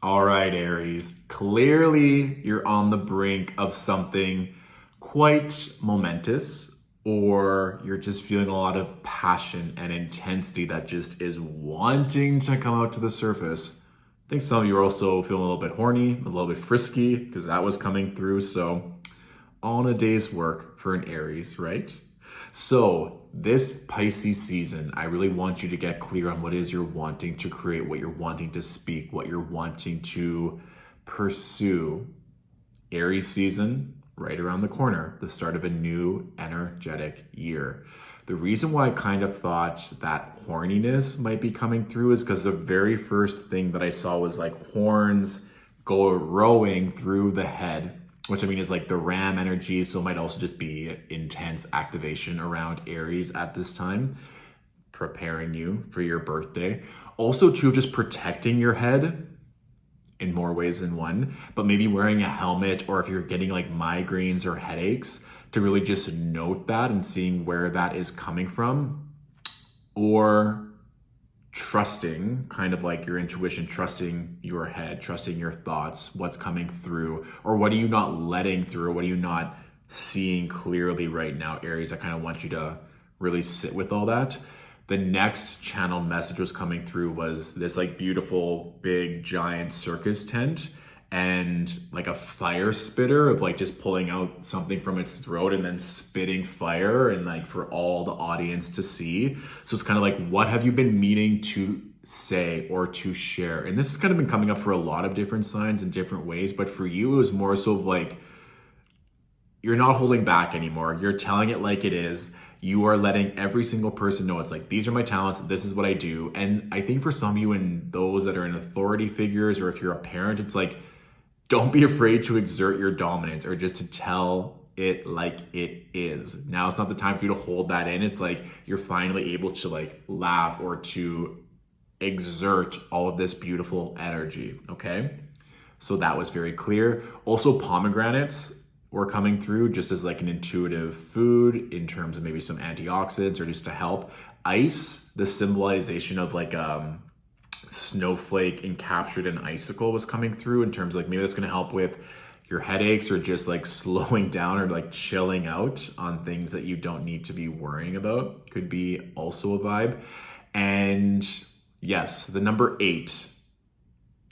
All right, Aries. Clearly, you're on the brink of something quite momentous, or you're just feeling a lot of passion and intensity that just is wanting to come out to the surface. I think some of you are also feeling a little bit horny, a little bit frisky, because that was coming through. So, all in a day's work for an Aries, right? So, this Pisces season, I really want you to get clear on what it is you're wanting to create, what you're wanting to speak, what you're wanting to pursue. Aries season, right around the corner, the start of a new energetic year. The reason why I kind of thought that horniness might be coming through is because the very first thing that I saw was like horns go rowing through the head, which I mean is like the ram energy. So it might also just be intense activation around Aries at this time, preparing you for your birthday. Also, too, just protecting your head in more ways than one, but maybe wearing a helmet, or if you're getting like migraines or headaches, to really just note that and seeing where that is coming from, or trusting kind of like your intuition, trusting your head, trusting your thoughts, what's coming through, or what are you not letting through, what are you not seeing clearly right now, Aries. I kind of want you to really sit with all that. The next channel message was coming through was this like beautiful big giant circus tent and like a fire spitter of like just pulling out something from its throat and then spitting fire, and like for all the audience to see. So it's kind of like, what have you been meaning to say or to share? And this has kind of been coming up for a lot of different signs in different ways, but for you it was more so of like, you're not holding back anymore. You're telling it like it is. You are letting every single person know it's like, these are my talents, this is what I do. And I think for some of you and those that are in authority figures, or if you're a parent, it's like, don't be afraid to exert your dominance or just to tell it like it is. Now it's not the time for you to hold that in. It's like you're finally able to like laugh or to exert all of this beautiful energy, okay? So that was very clear. Also, pomegranates were coming through just as like an intuitive food in terms of maybe some antioxidants or just to help. Ice, the symbolization of like snowflake encaptured in icicle was coming through in terms of like maybe that's going to help with your headaches or just like slowing down or like chilling out on things that you don't need to be worrying about. Could be also a vibe. And yes, the number 8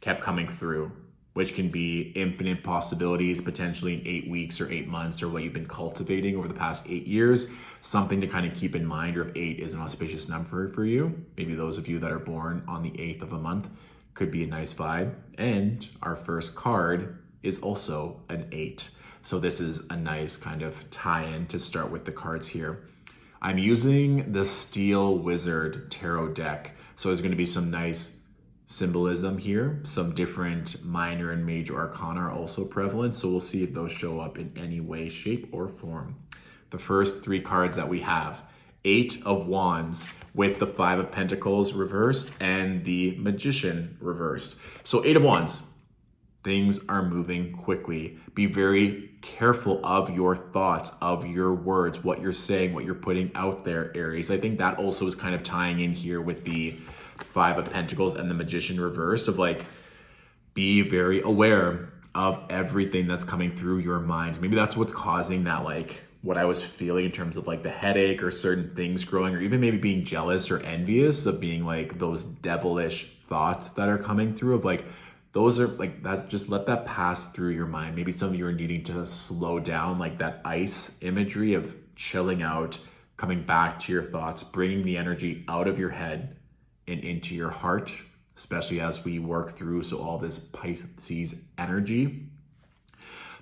kept coming through, which can be infinite possibilities, potentially in 8 weeks or 8 months, or what you've been cultivating over the past 8 years. Something to kind of keep in mind, or if 8 is an auspicious number for you, maybe those of you that are born on the 8th of a month, could be a nice vibe. And our first card is also an 8. So this is a nice kind of tie-in to start with the cards here. I'm using the Steel Wizard Tarot deck. So there's going to be some nice symbolism here. Some different minor and major arcana are also prevalent, so we'll see if those show up in any way, shape, or form. The first 3 cards that we have: 8 of Wands with the 5 of Pentacles reversed and the Magician reversed. So 8 of Wands, things are moving quickly. Be very careful of your thoughts, of your words, what you're saying, what you're putting out there, Aries. I think that also is kind of tying in here with the 5 of Pentacles and the Magician reversed, of like, be very aware of everything that's coming through your mind. Maybe that's what's causing that, like what I was feeling in terms of like the headache or certain things growing, or even maybe being jealous or envious of being like those devilish thoughts that are coming through of like, those are like that, just let that pass through your mind. Maybe some of you are needing to slow down, like that ice imagery of chilling out, coming back to your thoughts, bringing the energy out of your head and into your heart, especially as we work through all this Pisces energy.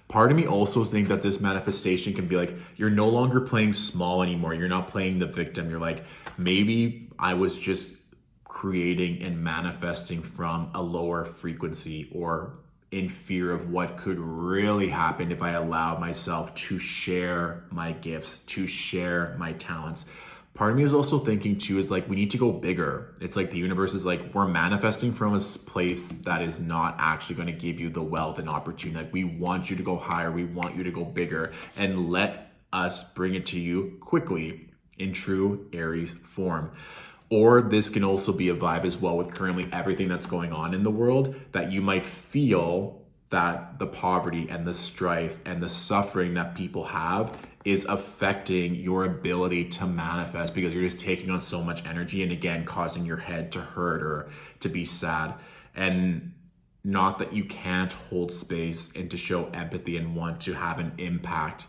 Part of me also think that this manifestation can be like, you're no longer playing small anymore. You're not playing the victim. You're like, maybe I was just creating and manifesting from a lower frequency, or in fear of what could really happen if I allow myself to share my gifts, to share my talents. Part of me is also thinking too, is like, we need to go bigger. It's like the universe is like, we're manifesting from a place that is not actually going to give you the wealth and opportunity. Like, we want you to go higher. We want you to go bigger, and let us bring it to you quickly in true Aries form. Or this can also be a vibe as well with currently everything that's going on in the world, that you might feel that the poverty and the strife and the suffering that people have is affecting your ability to manifest, because you're just taking on so much energy and again causing your head to hurt or to be sad. And not that you can't hold space and to show empathy and want to have an impact,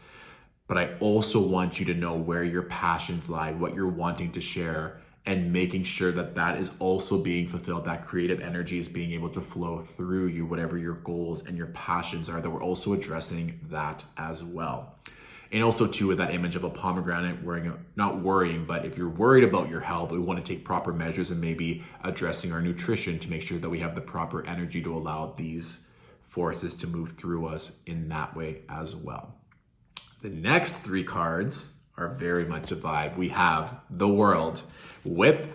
but I also want you to know where your passions lie, what you're wanting to share, and making sure that that is also being fulfilled. That creative energy is being able to flow through you, whatever your goals and your passions are, that we're also addressing that as well. And also too, with that image of a pomegranate, not worrying, but if you're worried about your health, we want to take proper measures and maybe addressing our nutrition to make sure that we have the proper energy to allow these forces to move through us in that way as well. The next 3 cards are very much a vibe. We have the World with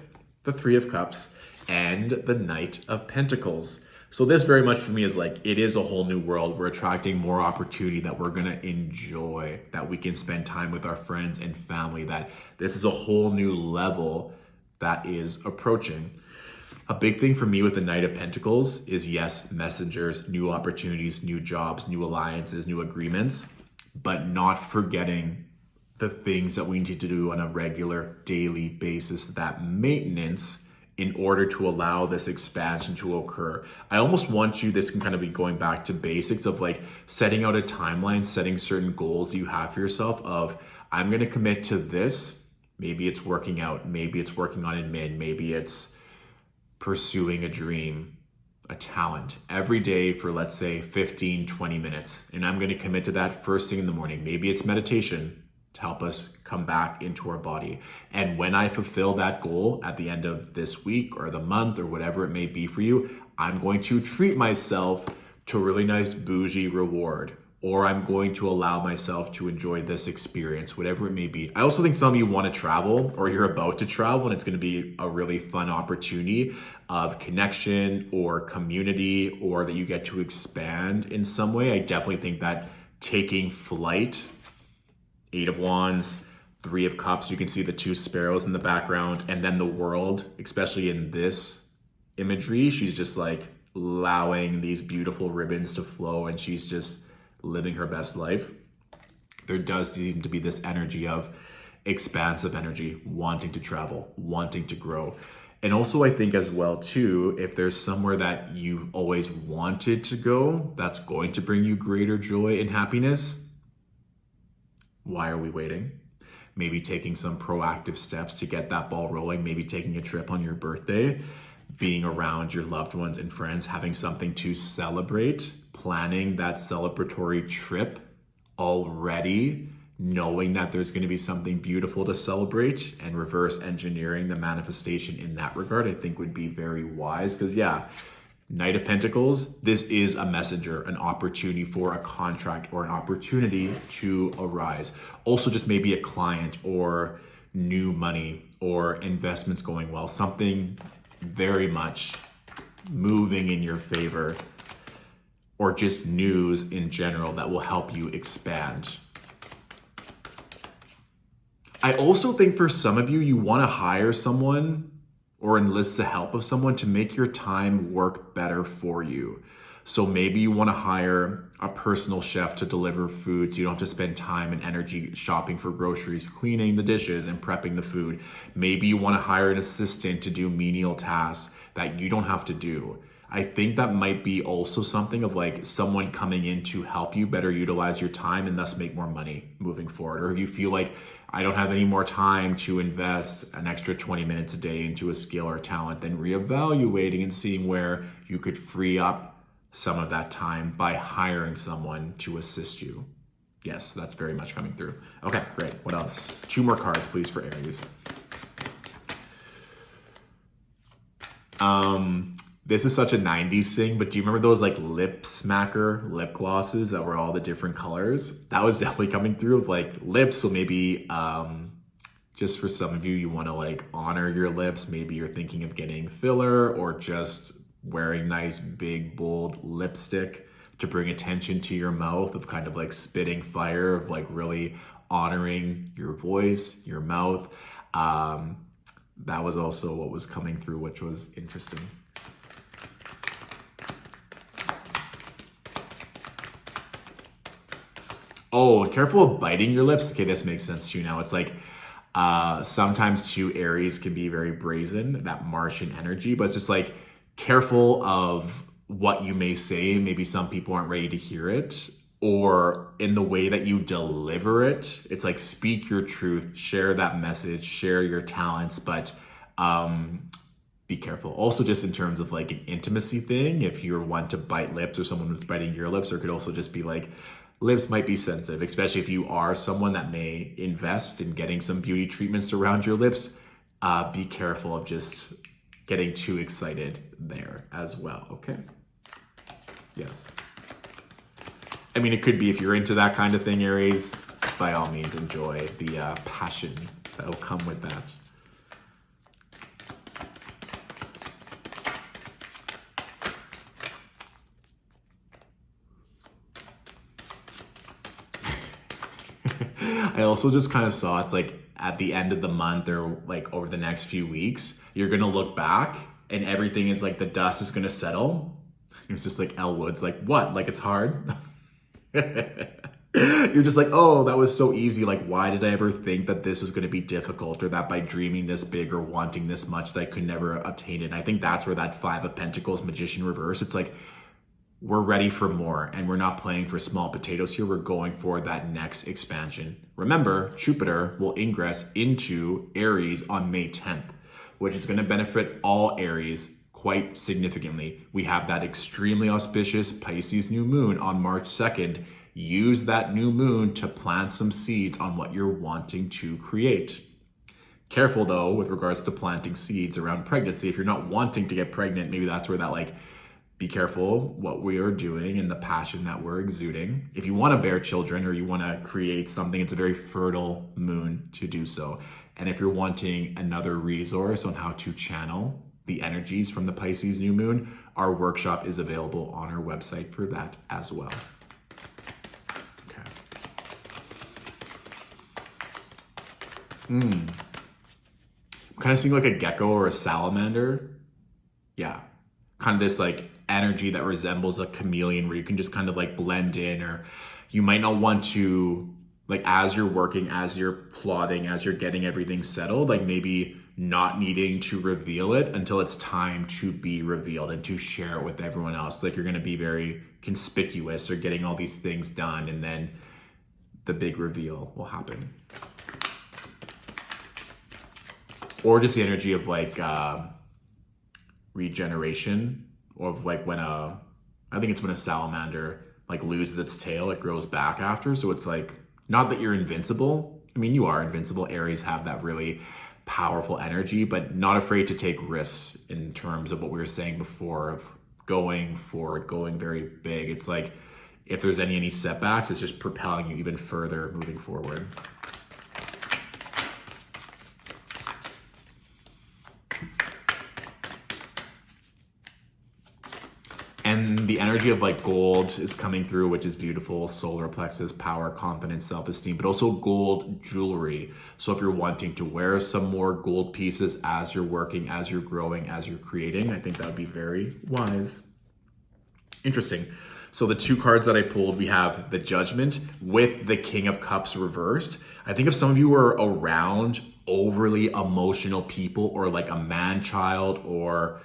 the 3 of Cups and the Knight of Pentacles. So this very much for me is like, it is a whole new world. We're attracting more opportunity that we're gonna enjoy, that we can spend time with our friends and family, that this is a whole new level that is approaching. A big thing for me with the Knight of Pentacles is, yes, messengers, new opportunities, new jobs, new alliances, new agreements, but not forgetting the things that we need to do on a regular daily basis, that maintenance, in order to allow this expansion to occur. I almost want you, this can kind of be going back to basics of like setting out a timeline, setting certain goals you have for yourself of, I'm gonna commit to this. Maybe it's working out, maybe it's working on admin, maybe it's pursuing a dream, a talent every day for, let's say, 15, 20 minutes. And I'm gonna commit to that first thing in the morning. Maybe it's meditation to help us come back into our body. And when I fulfill that goal at the end of this week or the month or whatever it may be for you, I'm going to treat myself to a really nice bougie reward, or I'm going to allow myself to enjoy this experience, whatever it may be. I also think some of you want to travel, or you're about to travel, and it's going to be a really fun opportunity of connection or community, or that you get to expand in some way. I definitely think that taking flight, 8 of Wands, 3 of Cups, you can see the 2 sparrows in the background, and then the World, especially in this imagery, she's just like allowing these beautiful ribbons to flow and she's just living her best life. There does seem to be this energy of expansive energy, wanting to travel, wanting to grow. And also I think as well too, if there's somewhere that you've always wanted to go, that's going to bring you greater joy and happiness, why are we waiting? Maybe taking some proactive steps to get that ball rolling, maybe taking a trip on your birthday, being around your loved ones and friends, having something to celebrate, planning that celebratory trip already, knowing that there's going to be something beautiful to celebrate, and reverse engineering the manifestation in that regard, I think would be very wise. Because yeah, Knight of Pentacles, this is a messenger, an opportunity for a contract or an opportunity to arise. Also just maybe a client or new money or investments going well, something very much moving in your favor, or just news in general that will help you expand. I also think for some of you, you want to hire someone or enlist the help of someone to make your time work better for you. So maybe you want to hire a personal chef to deliver food so you don't have to spend time and energy shopping for groceries, cleaning the dishes and prepping the food. Maybe you want to hire an assistant to do menial tasks that you don't have to do. I think that might be also something of like someone coming in to help you better utilize your time and thus make more money moving forward. Or if you feel like I don't have any more time to invest an extra 20 minutes a day into a skill or talent, then reevaluating and seeing where you could free up some of that time by hiring someone to assist you. Yes, that's very much coming through. Okay, great. What else? 2 more cards, please, for Aries. This is such a 90s thing, but do you remember those like lip smacker lip glosses that were all the different colors? That was definitely coming through of like lips. So maybe just for some of you, you want to like honor your lips. Maybe you're thinking of getting filler or just wearing nice, big, bold lipstick to bring attention to your mouth, of kind of like spitting fire, of like really honoring your voice, your mouth. that was also what was coming through, which was interesting. Oh, careful of biting your lips. Okay, this makes sense to you now. It's like sometimes too, Aries can be very brazen, that Martian energy, but it's just like careful of what you may say. Maybe some people aren't ready to hear it, or in the way that you deliver it. It's like speak your truth, share that message, share your talents, but be careful. Also, just in terms of like an intimacy thing, if you're one to bite lips or someone who's biting your lips, or it could also just be like lips might be sensitive, especially if you are someone that may invest in getting some beauty treatments around your lips. Be careful of just getting too excited there as well, okay? Yes. I mean, it could be if you're into that kind of thing, Aries, by all means, enjoy the passion that'll come with that. I also just kind of saw it's like at the end of the month or like over the next few weeks, you're going to look back and everything is like the dust is going to settle. It's just like Elwood's like, what? Like it's hard? You're just like, oh, that was so easy. Like, why did I ever think that this was going to be difficult, or that by dreaming this big or wanting this much that I could never obtain it? And I think that's where that Five of Pentacles, Magician reverse, it's like, we're ready for more and we're not playing for small potatoes here. We're going for that next expansion. Remember, Jupiter will ingress into Aries on May 10th, which is going to benefit all Aries quite significantly. We have that extremely auspicious Pisces new moon on March 2nd. Use that new moon to plant some seeds on what you're wanting to create. Careful though, with regards to planting seeds around pregnancy. If you're not wanting to get pregnant, maybe that's where that like, be careful what we are doing and the passion that we're exuding. If you want to bear children or you want to create something, it's a very fertile moon to do so. And if you're wanting another resource on how to channel the energies from the Pisces new moon, our workshop is available on our website for that as well. Okay. I'm kind of seeing like a gecko or a salamander. Yeah. Kind of this like energy that resembles a chameleon where you can just kind of like blend in, or you might not want to, like as you're working, as you're plotting, as you're getting everything settled, like maybe not needing to reveal it until it's time to be revealed and to share it with everyone else. Like you're going to be very conspicuous or getting all these things done, and then the big reveal will happen. Or just the energy of like regeneration, of like when I think it's when a salamander like loses its tail, it grows back after. So it's like, not that you're invincible. I mean, you are invincible. Aries have that really powerful energy, but not afraid to take risks in terms of what we were saying before of going forward, going very big. It's like, if there's any setbacks, it's just propelling you even further moving forward. And the energy of like gold is coming through, which is beautiful. Solar plexus, power, confidence, self-esteem, but also gold jewelry. So if you're wanting to wear some more gold pieces as you're working, as you're growing, as you're creating, I think that would be very wise. Interesting. So the two cards that I pulled, we have the Judgment with the King of Cups reversed. I think if some of you are around overly emotional people, or like a man-child, or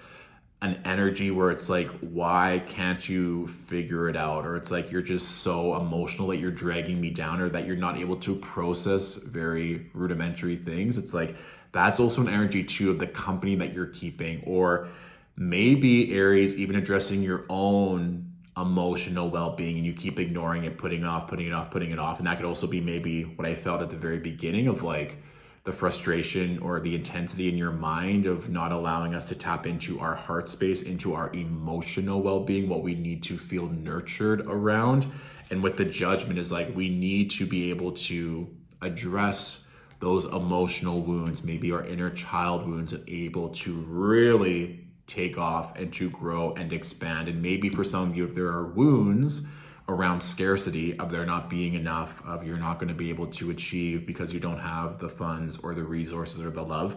an energy where it's like, why can't you figure it out? Or it's like, you're just so emotional that you're dragging me down, or that you're not able to process very rudimentary things. It's like, that's also an energy too of the company that you're keeping. Or maybe Aries, even addressing your own emotional well-being, and you keep ignoring it, putting it off. And that could also be maybe what I felt at the very beginning of like, the frustration or the intensity in your mind of not allowing us to tap into our heart space, into our emotional well-being, what we need to feel nurtured around. And with the Judgment is like, we need to be able to address those emotional wounds, maybe our inner child wounds, and able to really take off and to grow and expand. And maybe for some of you, if there are wounds around scarcity, of there not being enough, of you're not going to be able to achieve because you don't have the funds or the resources or the love,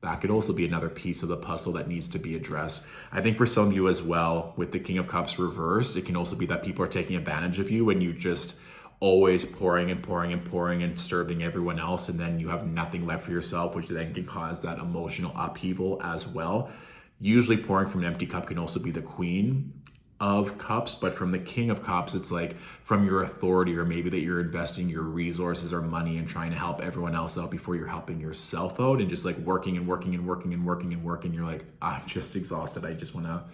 that could also be another piece of the puzzle that needs to be addressed. I think for some of you as well, with the King of Cups reversed, it can also be that people are taking advantage of you when you just always pouring and pouring and pouring and serving everyone else, and then you have nothing left for yourself, which then can cause that emotional upheaval as well. Usually pouring from an empty cup can also be the Queen of Cups, but from the King of Cups, it's like from your authority, or maybe that you're investing your resources or money and trying to help everyone else out before you're helping yourself out, and just like working and working and working and working and working. You're like, I'm just exhausted. I just want to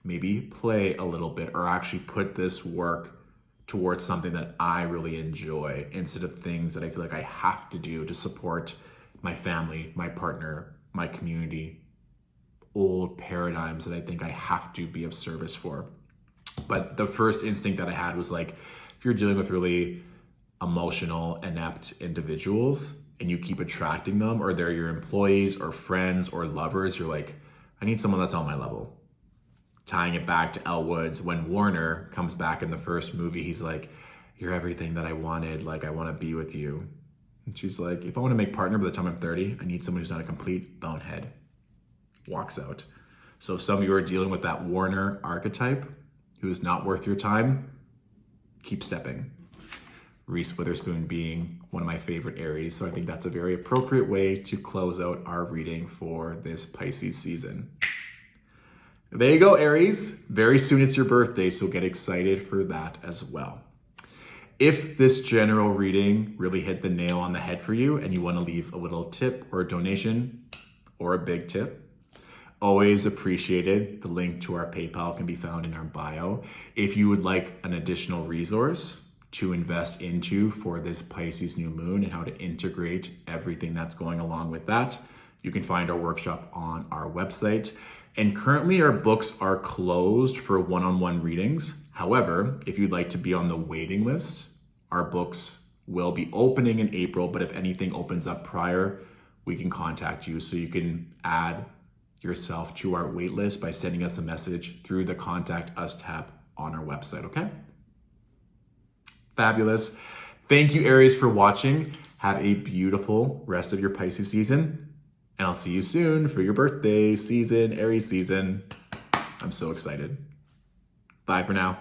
maybe play a little bit, or actually put this work towards something that I really enjoy instead of things that I feel like I have to do to support my family, my partner, my community, old paradigms that I think I have to be of service for. But the first instinct that I had was like, if you're dealing with really emotional, inept individuals and you keep attracting them, or they're your employees or friends or lovers, you're like, I need someone that's on my level. Tying it back to Elle Woods, when Warner comes back in the first movie, he's like, you're everything that I wanted. Like, I want to be with you. And she's like, if I want to make partner by the time I'm 30, I need someone who's not a complete bonehead. Walks out. So if some of you are dealing with that Warner archetype, who is not worth your time, keep stepping. Reese Witherspoon being one of my favorite Aries. So I think that's a very appropriate way to close out our reading for this Pisces season. There you go, Aries. Very soon it's your birthday, so get excited for that as well. If this general reading really hit the nail on the head for you and you want to leave a little tip or a donation or a big tip, always appreciated. The link to our PayPal can be found in our bio. If you would like an additional resource to invest into for this Pisces new moon and how to integrate everything that's going along with that, you can find our workshop on our website. And currently our books are closed for one-on-one readings. However, if you'd like to be on the waiting list, our books will be opening in April, but if anything opens up prior, we can contact you. So you can add yourself to our wait list by sending us a message through the Contact Us tab on our website, okay? Fabulous. Thank you, Aries, for watching. Have a beautiful rest of your Pisces season, and I'll see you soon for your birthday season, Aries season. I'm so excited. Bye for now.